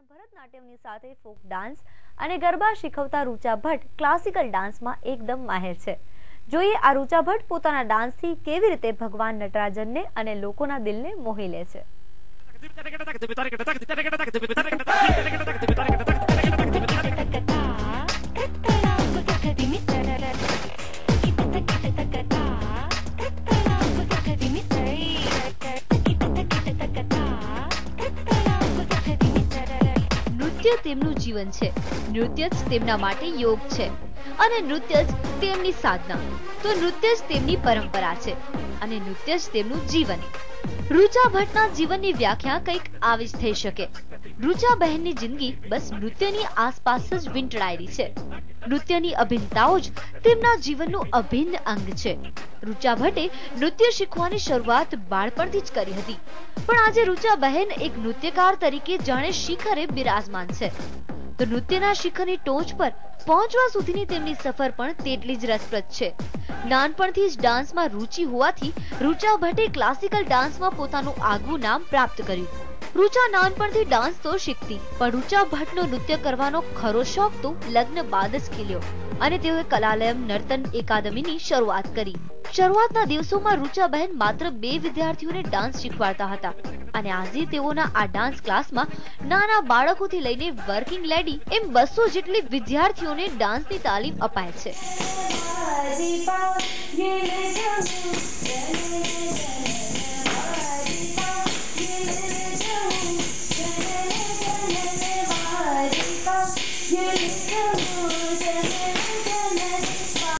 પણ ભરતનાટ્યમની સાથે folk dance અને ગરબા શીખવતા રુચા ભટ્ટ ક્લાસિકલ ડાન્સમાં એકદમ માહેર છે। જોઈએ આ રુચા ભટ્ટ પોતાના ડાન્સથી કેવી રીતે ભગવાન નટરાજનને અને લોકોના દિલને મોહી લે છે। નૃત્ય તેમનું જીવન છે, નૃત્ય જ તેમના માટે યોગ છે અને નૃત્ય જ તેમની સાધના, તો નૃત્ય જ તેમની પરંપરા છે અને નૃત્ય જ તેમનું જીવન। રુચા ભટ્ટના જીવનની વ્યાખ્યા કંઈક આવી જ થઈ શકે। રુચા બહેનની જિંદગી બસ નૃત્યની આસપાસ જ વીંટળાયેલી છે। નૃત્યની અભિન્નતાઓ જ તેમના જીવનનું અભિન્ન અંગ છે। રુચા ભટ્ટે નૃત્ય શીખવાની શરૂઆત બાળપણથી જ કરી હતી, પણ આજે રુચા બહેન એક નૃત્યકાર તરીકે જાણે શિખરે બિરાજમાન છે। તો નૃત્યના શિખરની ટોચ પર પહોંચવા સુધીની તેમની સફર પણ તેટલી જ રસપ્રદ છે। નાનપણથી જ ડાન્સમાં રુચિ હોવાથી રુચા ભટ્ટે ક્લાસિકલ ડાન્સમાં પોતાનું આગવું નામ પ્રાપ્ત કર્યું। રુચા નાનપણથી ડાન્સ તો શીખતી, પણ રુચા ભટ્ટનો નૃત્ય કરવાનો ખરો શોખ તો લગ્ન બાદ જ ખીલ્યો અને તેઓએ કલાલયમ નર્તન એકાડમીની શરૂઆત કરી। શરૂઆતના દિવસોમાં રુચા બહેન માત્ર 2 વિદ્યાર્થીઓને ડાન્સ શીખવાડતા હતા અને આજે તેઓના આ ડાન્સ ક્લાસમાં નાના બાળકોથી લઈને વર્કિંગ લેડી એમ 200 જેટલી વિદ્યાર્થીઓને ડાન્સની તાલીમ અપાય છે।